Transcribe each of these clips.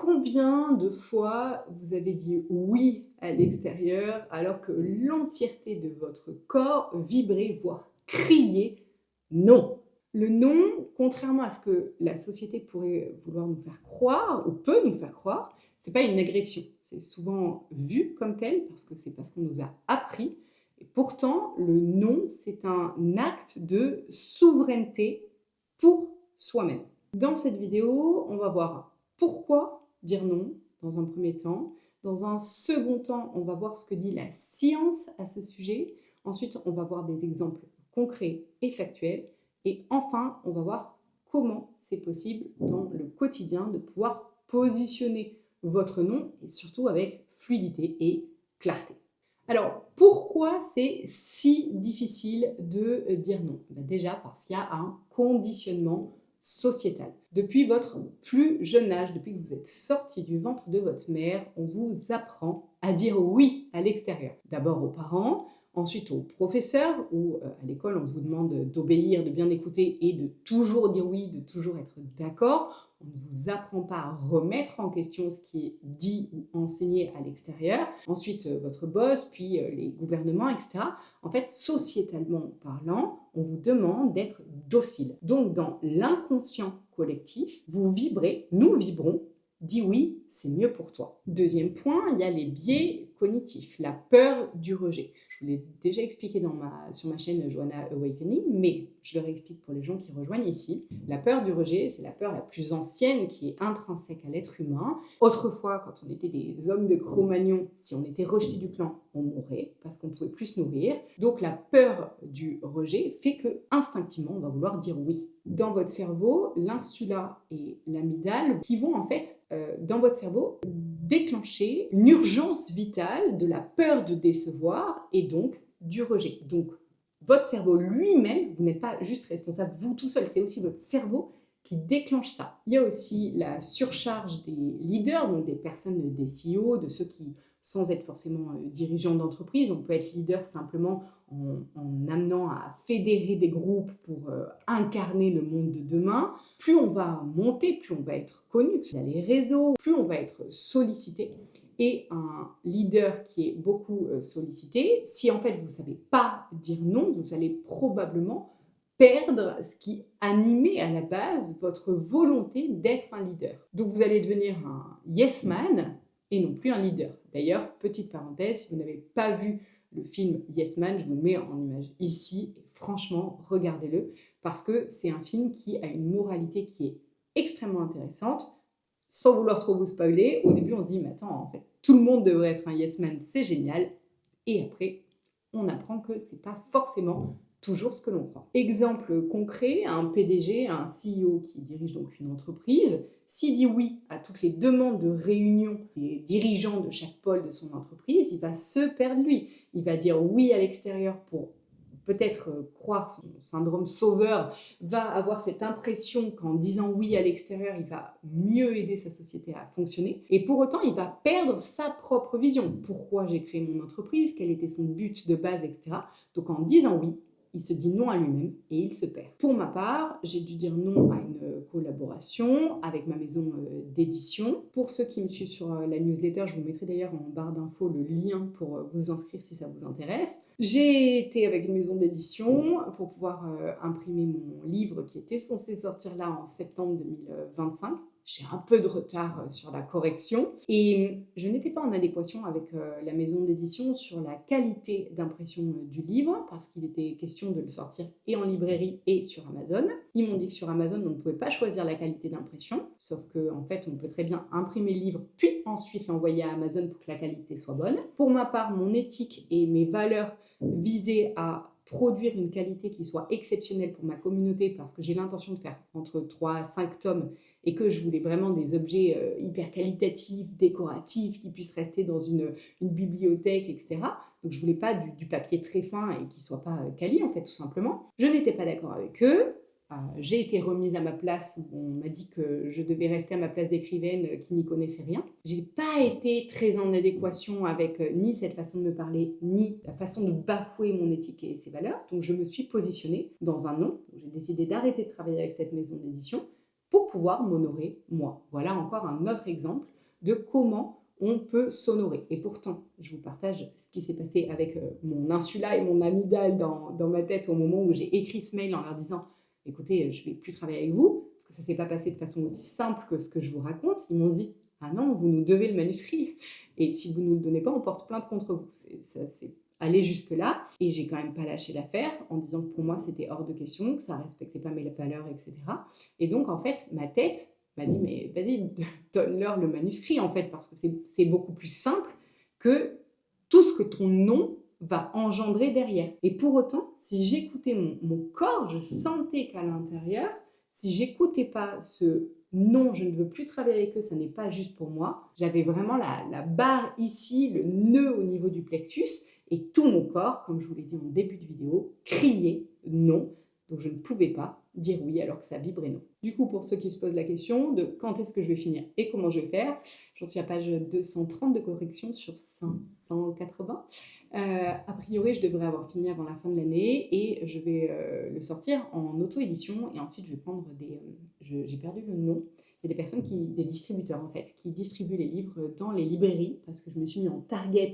Combien de fois vous avez dit oui à l'extérieur alors que l'entièreté de votre corps vibrait, voire criait non? Le non, contrairement à ce que la société pourrait vouloir nous faire croire ou peut nous faire croire, c'est pas une agression. C'est souvent vu comme tel parce que c'est parce qu'on nous a appris. Et pourtant, le non, c'est un acte de souveraineté pour soi-même. Dans cette vidéo, on va voir pourquoi dire non dans un premier temps. Dans un second temps, on va voir ce que dit la science à ce sujet. Ensuite, on va voir des exemples concrets et factuels. Et enfin, on va voir comment c'est possible dans le quotidien de pouvoir positionner votre non et surtout avec fluidité et clarté. Alors, pourquoi c'est si difficile de dire non? Déjà parce qu'il y a un conditionnement sociétal. Depuis votre plus jeune âge, depuis que vous êtes sorti du ventre de votre mère, on vous apprend à dire oui à l'extérieur. D'abord aux parents, ensuite aux professeurs, ou à l'école on vous demande d'obéir, de bien écouter et de toujours dire oui, de toujours être d'accord. On ne vous apprend pas à remettre en question ce qui est dit ou enseigné à l'extérieur. Ensuite, votre boss, puis les gouvernements, etc. En fait, sociétalement parlant, on vous demande d'être docile. Donc, dans l'inconscient collectif, vous vibrez, nous vibrons, dis oui, c'est mieux pour toi. Deuxième point, il y a les biais cognitifs, la peur du rejet. Je vous l'ai déjà expliqué sur ma chaîne Joanna Awakening, mais je le réexplique pour les gens qui rejoignent ici. La peur du rejet, c'est la peur la plus ancienne qui est intrinsèque à l'être humain. Autrefois, quand on était des hommes de Cro-Magnon, si on était rejeté du clan, on mourait parce qu'on ne pouvait plus se nourrir. Donc la peur du rejet fait que instinctivement, on va vouloir dire oui. Dans votre cerveau, l'insula et l'amygdale qui vont en fait, dans votre cerveau, déclencher une urgence vitale de la peur de décevoir et donc du rejet. Donc, votre cerveau lui-même, vous n'êtes pas juste responsable, vous tout seul, c'est aussi votre cerveau qui déclenche ça. Il y a aussi la surcharge des leaders, donc des personnes, des CEO, de ceux qui, sans être forcément dirigeants d'entreprise, on peut être leader simplement en amenant à fédérer des groupes pour incarner le monde de demain. Plus on va monter, plus on va être connu via les réseaux, plus on va être sollicité. Et un leader qui est beaucoup sollicité, si en fait vous ne savez pas dire non, vous allez probablement perdre ce qui animait à la base votre volonté d'être un leader. Donc vous allez devenir un yes man et non plus un leader. D'ailleurs, petite parenthèse, si vous n'avez pas vu le film Yes Man, je vous le mets en image ici, et franchement, regardez-le, parce que c'est un film qui a une moralité qui est extrêmement intéressante. Sans vouloir trop vous spoiler, au début on se dit, mais attends, en fait, tout le monde devrait être un yes man, c'est génial. Et après, on apprend que c'est pas forcément toujours ce que l'on croit. Exemple concret, un PDG, un CEO qui dirige donc une entreprise, s'il dit oui à toutes les demandes de réunion des dirigeants de chaque pôle de son entreprise, il va se perdre lui. Il va dire oui à l'extérieur pour peut-être croire son syndrome sauveur, va avoir cette impression qu'en disant oui à l'extérieur, il va mieux aider sa société à fonctionner. Et pour autant, il va perdre sa propre vision. Pourquoi j'ai créé mon entreprise, quel était son but de base, etc. Donc en disant oui, il se dit non à lui-même et il se perd. Pour ma part, j'ai dû dire non à une collaboration avec ma maison d'édition. Pour ceux qui me suivent sur la newsletter, je vous mettrai d'ailleurs en barre d'infos le lien pour vous inscrire si ça vous intéresse. J'ai été avec une maison d'édition pour pouvoir imprimer mon livre qui était censé sortir là en septembre 2025. J'ai un peu de retard sur la correction et je n'étais pas en adéquation avec la maison d'édition sur la qualité d'impression du livre parce qu'il était question de le sortir et en librairie et sur Amazon. Ils m'ont dit que sur Amazon, on ne pouvait pas choisir la qualité d'impression, sauf qu'en fait, on peut très bien imprimer le livre puis ensuite l'envoyer à Amazon pour que la qualité soit bonne. Pour ma part, mon éthique et mes valeurs visaient à produire une qualité qui soit exceptionnelle pour ma communauté parce que j'ai l'intention de faire entre 3 à 5 tomes et que je voulais vraiment des objets hyper qualitatifs, décoratifs, qui puissent rester dans une bibliothèque, etc. Donc je voulais pas du papier très fin et qui soit pas quali, en fait, tout simplement. Je n'étais pas d'accord avec eux. J'ai été remise à ma place, où on m'a dit que je devais rester à ma place d'écrivaine qui n'y connaissait rien. J'ai pas été très en adéquation avec ni cette façon de me parler, ni la façon de bafouer mon éthique et ses valeurs. Donc je me suis positionnée dans un non. J'ai décidé d'arrêter de travailler avec cette maison d'édition pour pouvoir m'honorer moi. Voilà encore un autre exemple de comment on peut s'honorer. Et pourtant, je vous partage ce qui s'est passé avec mon insula et mon amygdale dans ma tête au moment où j'ai écrit ce mail en leur disant « Écoutez, je ne vais plus travailler avec vous, parce que ça ne s'est pas passé de façon aussi simple que ce que je vous raconte. » Ils m'ont dit « Ah non, vous nous devez le manuscrit. Et si vous ne nous le donnez pas, on porte plainte contre vous. » C'est allé jusque-là. Et j'ai quand même pas lâché l'affaire en disant que pour moi, c'était hors de question, que ça ne respectait pas mes valeurs, etc. Et donc, en fait, ma tête m'a dit, mais vas-y, donne-leur le manuscrit, en fait, parce que c'est beaucoup plus simple que tout ce que ton nom va engendrer derrière. Et pour autant, si j'écoutais mon corps, je sentais qu'à l'intérieur, si j'écoutais pas ce non, je ne veux plus travailler avec eux, ça n'est pas juste pour moi, j'avais vraiment la barre ici, le nœud au niveau du plexus, et tout mon corps, comme je vous l'ai dit en début de vidéo, criait non. Donc je ne pouvais pas dire oui alors que ça vibrait non. Du coup, pour ceux qui se posent la question de quand est-ce que je vais finir et comment je vais faire, j'en suis à page 230 de correction sur 580. A priori, je devrais avoir fini avant la fin de l'année et je vais le sortir en auto-édition et ensuite je vais prendre des... j'ai perdu le nom. Il y a des personnes, des distributeurs en fait, qui distribuent les livres dans les librairies parce que je me suis mis en target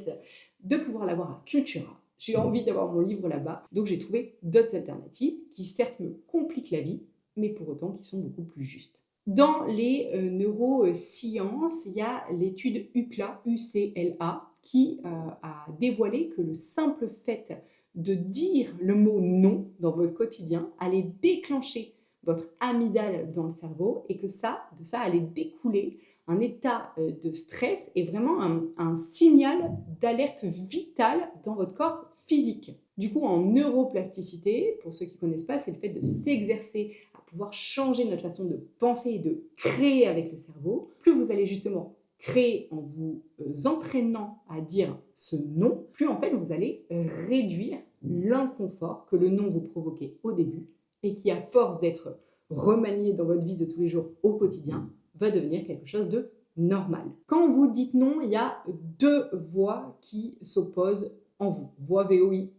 de pouvoir l'avoir à Cultura. J'ai envie d'avoir mon livre là-bas, donc j'ai trouvé d'autres alternatives qui certes me compliquent la vie, mais pour autant qui sont beaucoup plus justes. Dans les neurosciences, il y a l'étude UCLA, UCLA, qui a dévoilé que le simple fait de dire le mot non dans votre quotidien allait déclencher votre amygdale dans le cerveau et que de ça allait découler un état de stress et vraiment un signal d'alerte vitale dans votre corps physique. Du coup, en neuroplasticité, pour ceux qui ne connaissent pas, c'est le fait de s'exercer à pouvoir changer notre façon de penser et de créer avec le cerveau. Plus vous allez justement créer en vous entraînant à dire ce non, plus en fait vous allez réduire l'inconfort que le non vous provoquait au début et qui, à force d'être remanié dans votre vie de tous les jours au quotidien, va devenir quelque chose de normal. Quand vous dites non, il y a deux voix qui s'opposent en vous, voix VOIX.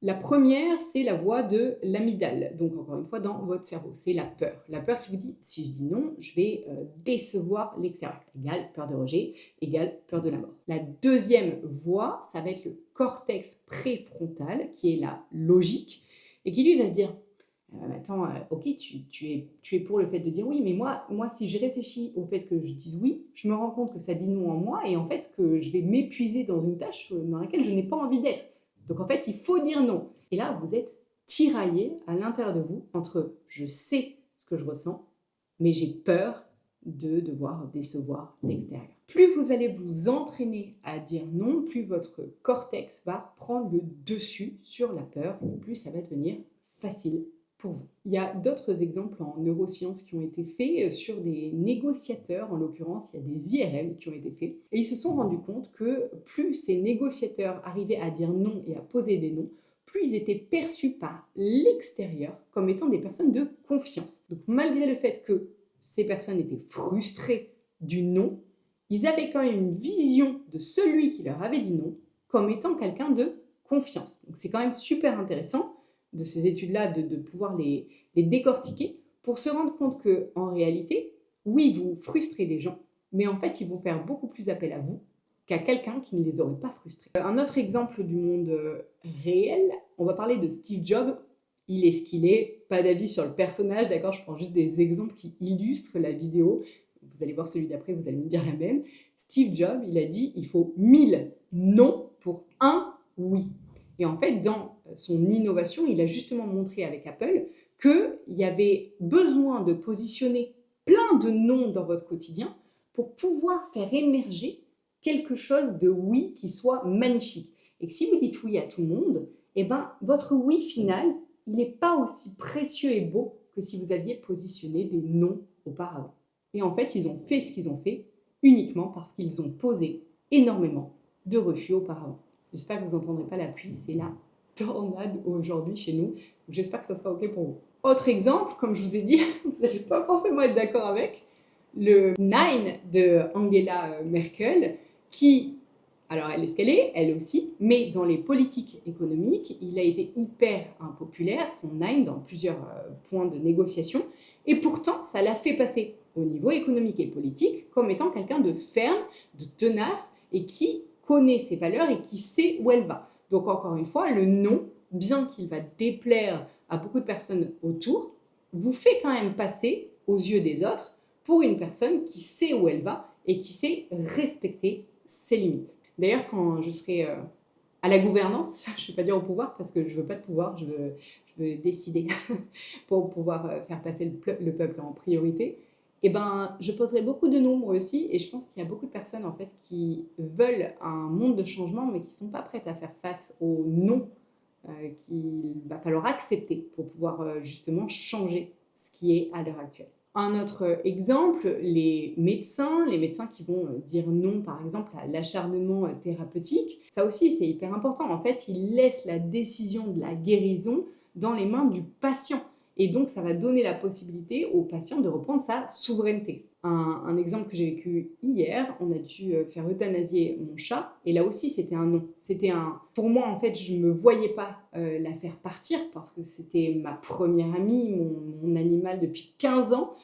La première, c'est la voix de l'amygdale, donc encore une fois dans votre cerveau, c'est la peur. La peur qui vous dit, si je dis non, je vais décevoir l'extérieur, égale peur de rejet, égale peur de la mort. La deuxième voix, ça va être le cortex préfrontal, qui est la logique, et qui lui va se dire, attends, ok, tu es pour le fait de dire oui, mais moi, si je réfléchis au fait que je dise oui, je me rends compte que ça dit non en moi et en fait que je vais m'épuiser dans une tâche dans laquelle je n'ai pas envie d'être. Donc en fait, il faut dire non. Et là, vous êtes tiraillé à l'intérieur de vous entre je sais ce que je ressens, mais j'ai peur de devoir décevoir l'extérieur. Plus vous allez vous entraîner à dire non, plus votre cortex va prendre le dessus sur la peur et plus ça va devenir facile pour vous. Il y a d'autres exemples en neurosciences qui ont été faits sur des négociateurs, en l'occurrence, il y a des IRM qui ont été faits, et ils se sont rendus compte que plus ces négociateurs arrivaient à dire non et à poser des noms, plus ils étaient perçus par l'extérieur comme étant des personnes de confiance. Donc malgré le fait que ces personnes étaient frustrées du non, ils avaient quand même une vision de celui qui leur avait dit non comme étant quelqu'un de confiance. Donc c'est quand même super intéressant de ces études-là, de pouvoir les décortiquer pour se rendre compte qu'en réalité, oui, vous frustrez les gens, mais en fait, ils vont faire beaucoup plus appel à vous qu'à quelqu'un qui ne les aurait pas frustrés. Un autre exemple du monde réel, on va parler de Steve Jobs. Il est ce qu'il est, pas d'avis sur le personnage, d'accord? Je prends juste des exemples qui illustrent la vidéo. Vous allez voir celui d'après, vous allez me dire la même. Steve Jobs, il a dit, il faut 1000 non pour un oui. Et en fait, dans son innovation, il a justement montré avec Apple qu'il y avait besoin de positionner plein de noms dans votre quotidien pour pouvoir faire émerger quelque chose de oui qui soit magnifique. Et que si vous dites oui à tout le monde, eh ben, votre oui final, il n'est pas aussi précieux et beau que si vous aviez positionné des noms auparavant. Et en fait, ils ont fait ce qu'ils ont fait uniquement parce qu'ils ont posé énormément de refus auparavant. J'espère que vous n'entendrez pas la pluie, c'est la tornade aujourd'hui chez nous. J'espère que ça sera OK pour vous. Autre exemple, comme je vous ai dit, vous n'allez pas forcément être d'accord avec, le Nine de Angela Merkel, qui, alors elle est ce qu'elle est, elle aussi, mais dans les politiques économiques, il a été hyper impopulaire, son Nine, dans plusieurs points de négociation, Et pourtant, ça l'a fait passer au niveau économique et politique comme étant quelqu'un de ferme, de tenace et qui connaît ses valeurs et qui sait où elle va. Donc encore une fois, le non, bien qu'il va déplaire à beaucoup de personnes autour, vous fait quand même passer aux yeux des autres pour une personne qui sait où elle va et qui sait respecter ses limites. D'ailleurs, quand je serai à la gouvernance, je ne vais pas dire au pouvoir parce que je ne veux pas de pouvoir, je veux décider pour pouvoir faire passer le peuple en priorité, eh ben, je poserai beaucoup de noms moi aussi, et je pense qu'il y a beaucoup de personnes en fait qui veulent un monde de changement mais qui ne sont pas prêtes à faire face aux non qu'il va falloir accepter pour pouvoir justement changer ce qui est à l'heure actuelle. Un autre exemple, les médecins qui vont dire non par exemple à l'acharnement thérapeutique, ça aussi c'est hyper important. En fait, ils laissent la décision de la guérison dans les mains du patient. Et donc, ça va donner la possibilité au patient de reprendre sa souveraineté. Un exemple que j'ai vécu hier, on a dû faire euthanasier mon chat, et là aussi, c'était un non. Pour moi, en fait, je ne me voyais pas la faire partir, parce que c'était ma première amie, mon animal depuis 15 ans,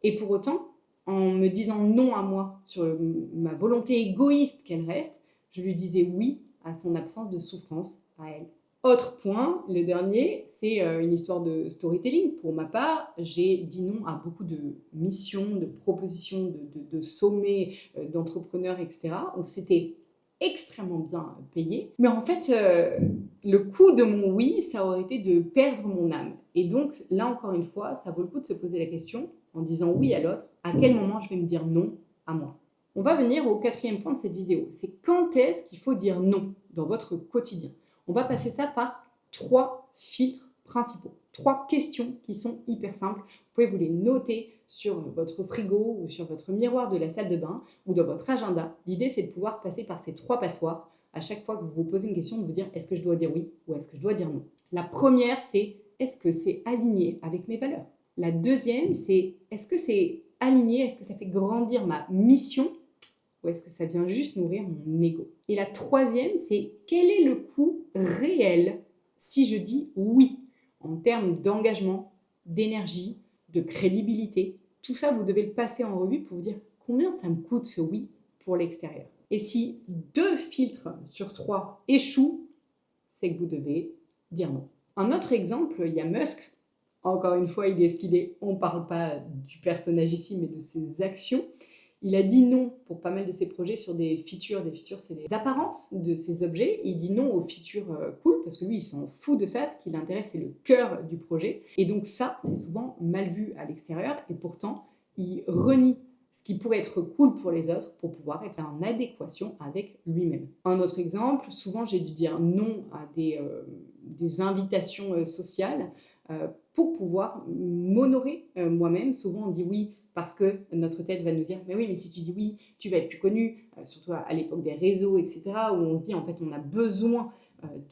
et pour autant, en me disant non à moi, sur ma volonté égoïste qu'elle reste, je lui disais oui à son absence de souffrance, à elle. Autre point, le dernier, c'est une histoire de storytelling. Pour ma part, j'ai dit non à beaucoup de missions, de propositions, de sommets, d'entrepreneurs, etc. Donc c'était extrêmement bien payé. Mais en fait, le coût de mon oui, ça aurait été de perdre mon âme. Et donc, là encore une fois, ça vaut le coup de se poser la question, en disant oui à l'autre, à quel moment je vais me dire non à moi. On va venir au 4e point de cette vidéo. C'est quand est-ce qu'il faut dire non dans votre quotidien. On va passer ça par 3 filtres principaux. 3 questions qui sont hyper simples. Vous pouvez vous les noter sur votre frigo ou sur votre miroir de la salle de bain ou dans votre agenda. L'idée, c'est de pouvoir passer par ces 3 passoires à chaque fois que vous vous posez une question, de vous dire est-ce que je dois dire oui ou est-ce que je dois dire non. La première, c'est est-ce que c'est aligné avec mes valeurs. La deuxième, c'est est-ce que c'est aligné, est-ce que ça fait grandir ma mission ou est-ce que ça vient juste nourrir mon ego. Et la troisième, c'est quel est le coût réel si je dis oui en termes d'engagement, d'énergie, de crédibilité. Tout ça, vous devez le passer en revue pour vous dire combien ça me coûte ce oui pour l'extérieur. Et si 2 filtres sur 3 échouent, c'est que vous devez dire non. Un autre exemple, il y a Musk. Encore une fois, il est ce qu'il est. On ne parle pas du personnage ici, mais de ses actions. Il a dit non pour pas mal de ses projets sur des features. Des features, c'est les apparences de ces objets. Il dit non aux features cool parce que lui, il s'en fout de ça. Ce qui l'intéresse, c'est le cœur du projet. Et donc ça, c'est souvent mal vu à l'extérieur. Et pourtant, il renie ce qui pourrait être cool pour les autres pour pouvoir être en adéquation avec lui-même. Un autre exemple, souvent j'ai dû dire non à des invitations sociales pour pouvoir m'honorer moi-même. Souvent on dit oui parce que notre tête va nous dire mais oui, mais si tu dis oui, tu vas être plus connu, surtout à l'époque des réseaux, etc., où on se dit en fait on a besoin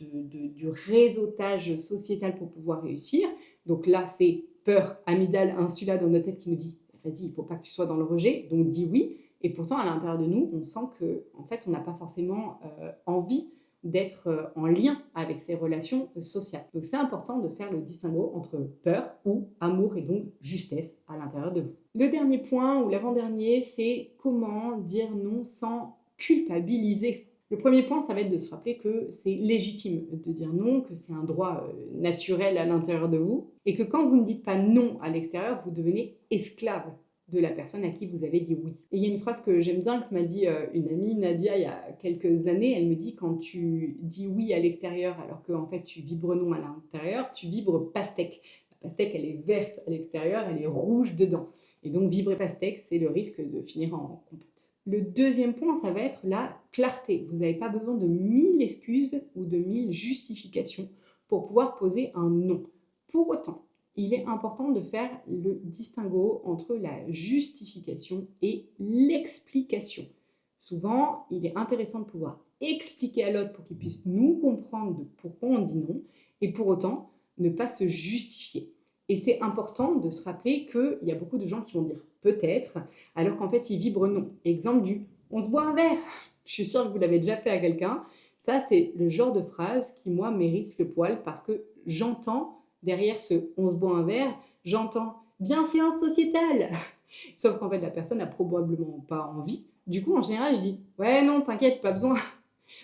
du réseautage sociétal pour pouvoir réussir. Donc là, c'est peur, amygdale, insula dans notre tête qui nous dit vas-y, il ne faut pas que tu sois dans le rejet, donc dis oui. Et pourtant, à l'intérieur de nous, on sent qu'en fait, on n'a pas forcément envie d'être en lien avec ces relations sociales. Donc c'est important de faire le distinguo entre peur ou amour et donc justesse à l'intérieur de vous. Le dernier point, ou l'avant-dernier, c'est comment dire non sans culpabiliser. Le premier point, ça va être de se rappeler que c'est légitime de dire non, que c'est un droit naturel à l'intérieur de vous, et que quand vous ne dites pas non à l'extérieur, vous devenez esclave de la personne à qui vous avez dit oui. Et il y a une phrase que j'aime bien que m'a dit une amie, Nadia, il y a quelques années. Elle me dit quand tu dis oui à l'extérieur alors qu'en fait tu vibres non à l'intérieur, tu vibres pastèque. La pastèque, elle est verte à l'extérieur, elle est rouge dedans. Et donc vibrer pastèque, c'est le risque de finir en compote. Le deuxième point, ça va être la clarté. Vous n'avez pas besoin de 1000 excuses ou de 1000 justifications pour pouvoir poser un non. Pour autant, il est important de faire le distinguo entre la justification et l'explication. Souvent, il est intéressant de pouvoir expliquer à l'autre pour qu'il puisse nous comprendre de pourquoi on dit non, et pour autant, ne pas se justifier. Et c'est important de se rappeler qu'il y a beaucoup de gens qui vont dire peut-être, alors qu'en fait, ils vibrent non. Exemple du « on se boit un verre ». Je suis sûre que vous l'avez déjà fait à quelqu'un. Ça, c'est le genre de phrase qui, moi, mérite le poil parce que j'entends derrière ce « on se boit un verre », j'entends bienséance sociétale. Sauf qu'en fait, la personne n'a probablement pas envie. Du coup, en général, je dis « ouais, non, t'inquiète, pas besoin ».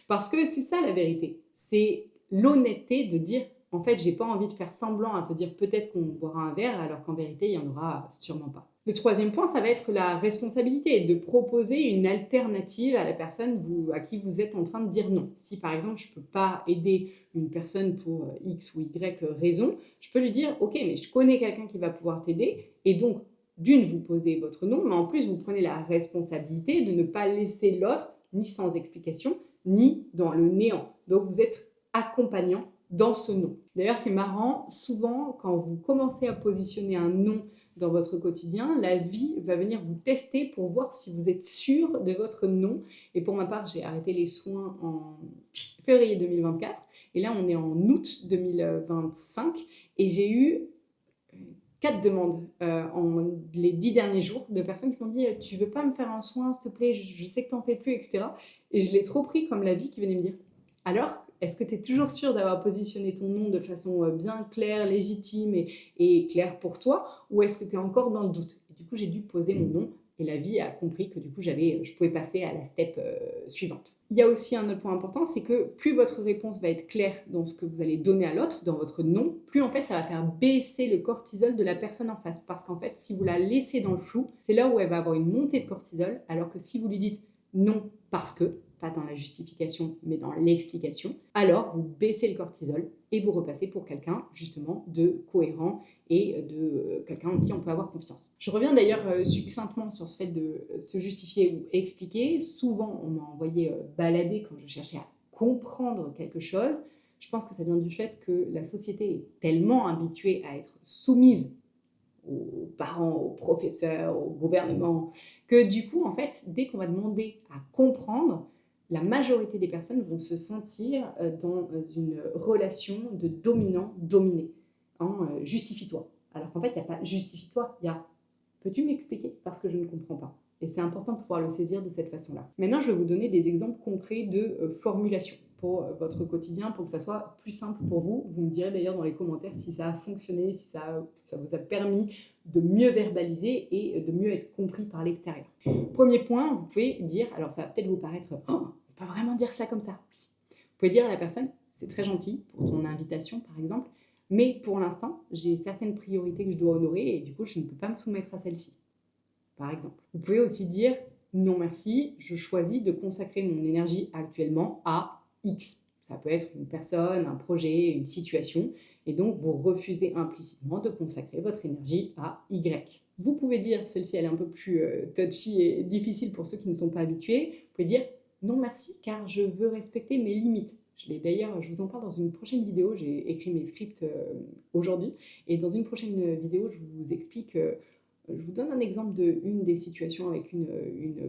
Parce que c'est ça la vérité. C'est l'honnêteté de dire « en fait, j'ai pas envie de faire semblant à te dire peut-être qu'on boira un verre alors qu'en vérité, il n'y en aura sûrement pas ». Le troisième point, ça va être la responsabilité, de proposer une alternative à la personne à qui vous êtes en train de dire non. Si par exemple, je ne peux pas aider une personne pour X ou Y raison, je peux lui dire « ok, mais je connais quelqu'un qui va pouvoir t'aider » et donc, d'une, vous posez votre nom, mais en plus, vous prenez la responsabilité de ne pas laisser l'autre ni sans explication, ni dans le néant. Donc, vous êtes accompagnant dans ce non. D'ailleurs, c'est marrant, souvent, quand vous commencez à positionner un non dans votre quotidien, la vie va venir vous tester pour voir si vous êtes sûr de votre non. Et pour ma part, j'ai arrêté les soins en février 2024. Et là, on est en août 2025. Et j'ai eu 4 demandes en les 10 derniers jours de personnes qui m'ont dit « tu veux pas me faire un soin, s'il te plaît, je sais que t'en fais plus, etc. » Et je l'ai trop pris comme la vie qui venait me dire « alors, est-ce que tu es toujours sûr d'avoir positionné ton nom de façon bien claire, légitime et claire pour toi, ou est-ce que tu es encore dans le doute ?» Et du coup, j'ai dû poser mon nom et la vie a compris que du coup, je pouvais passer à la step suivante. Il y a aussi un autre point important, c'est que plus votre réponse va être claire dans ce que vous allez donner à l'autre, dans votre non, plus en fait, ça va faire baisser le cortisol de la personne en face. Parce qu'en fait, si vous la laissez dans le flou, c'est là où elle va avoir une montée de cortisol, alors que si vous lui dites non parce que, pas dans la justification, mais dans l'explication, alors vous baissez le cortisol et vous repassez pour quelqu'un, justement, de cohérent et de quelqu'un en qui on peut avoir confiance. Je reviens d'ailleurs succinctement sur ce fait de se justifier ou expliquer. Souvent, on m'a envoyé balader quand je cherchais à comprendre quelque chose. Je pense que ça vient du fait que la société est tellement habituée à être soumise aux parents, aux professeurs, au gouvernement, que du coup, en fait, dès qu'on va demander à comprendre, la majorité des personnes vont se sentir dans une relation de dominant-dominé. Justifie-toi. Alors qu'en fait, il n'y a pas justifie-toi, il y a peux-tu m'expliquer parce que je ne comprends pas. Et c'est important de pouvoir le saisir de cette façon-là. Maintenant, je vais vous donner des exemples concrets de formulation pour votre quotidien, pour que ça soit plus simple pour vous. Vous me direz d'ailleurs dans les commentaires si ça a fonctionné, si ça vous a permis de mieux verbaliser et de mieux être compris par l'extérieur. Premier point, vous pouvez dire, alors ça va peut-être vous paraître, oh, on ne peut pas vraiment dire ça comme ça. Oui. Vous pouvez dire à la personne, c'est très gentil pour ton invitation par exemple, mais pour l'instant, j'ai certaines priorités que je dois honorer et du coup, je ne peux pas me soumettre à celle-ci, par exemple. Vous pouvez aussi dire, non merci, je choisis de consacrer mon énergie actuellement à X. Ça peut être une personne, un projet, une situation, et donc vous refusez implicitement de consacrer votre énergie à Y. Vous pouvez dire, celle-ci elle est un peu plus touchy et difficile pour ceux qui ne sont pas habitués, vous pouvez dire, non merci, car je veux respecter mes limites. D'ailleurs, je vous en parle dans une prochaine vidéo, j'ai écrit mes scripts aujourd'hui, et dans une prochaine vidéo, je vous explique, je vous donne un exemple d'une des situations avec une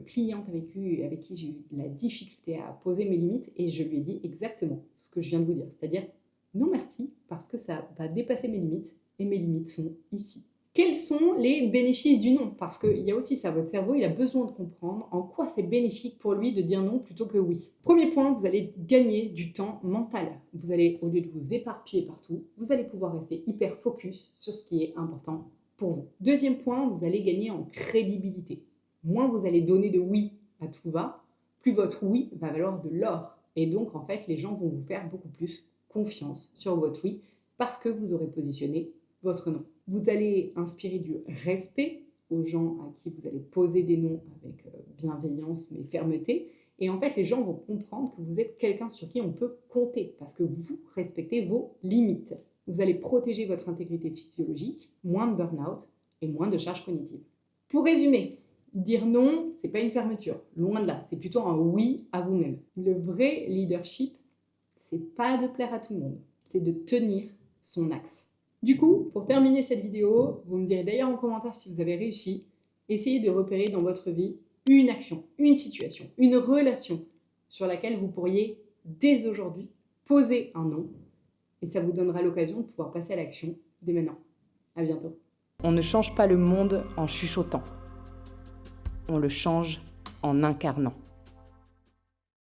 cliente avec qui j'ai eu de la difficulté à poser mes limites, et je lui ai dit exactement ce que je viens de vous dire, c'est-à-dire non merci, parce que ça va dépasser mes limites, et mes limites sont ici. Quels sont les bénéfices du non? Parce qu'il y a aussi ça, votre cerveau, il a besoin de comprendre en quoi c'est bénéfique pour lui de dire non plutôt que oui. Premier point, vous allez gagner du temps mental. Vous allez, au lieu de vous éparpiller partout, vous allez pouvoir rester hyper focus sur ce qui est important pour vous. Deuxième point, vous allez gagner en crédibilité. Moins vous allez donner de oui à tout va, plus votre oui va valoir de l'or. Et donc, en fait, les gens vont vous faire beaucoup plus confiance sur votre oui parce que vous aurez positionné votre non. Vous allez inspirer du respect aux gens à qui vous allez poser des noms avec bienveillance mais fermeté. Et en fait, les gens vont comprendre que vous êtes quelqu'un sur qui on peut compter parce que vous respectez vos limites. Vous allez protéger votre intégrité physiologique, moins de burn-out et moins de charge cognitive. Pour résumer, dire non, c'est pas une fermeture, loin de là, c'est plutôt un oui à vous-même. Le vrai leadership, c'est pas de plaire à tout le monde, c'est de tenir son axe. Du coup, pour terminer cette vidéo, vous me direz d'ailleurs en commentaire si vous avez réussi, essayez de repérer dans votre vie une action, une situation, une relation sur laquelle vous pourriez, dès aujourd'hui, poser un non, et ça vous donnera l'occasion de pouvoir passer à l'action dès maintenant. À bientôt. On ne change pas le monde en chuchotant. On le change en incarnant.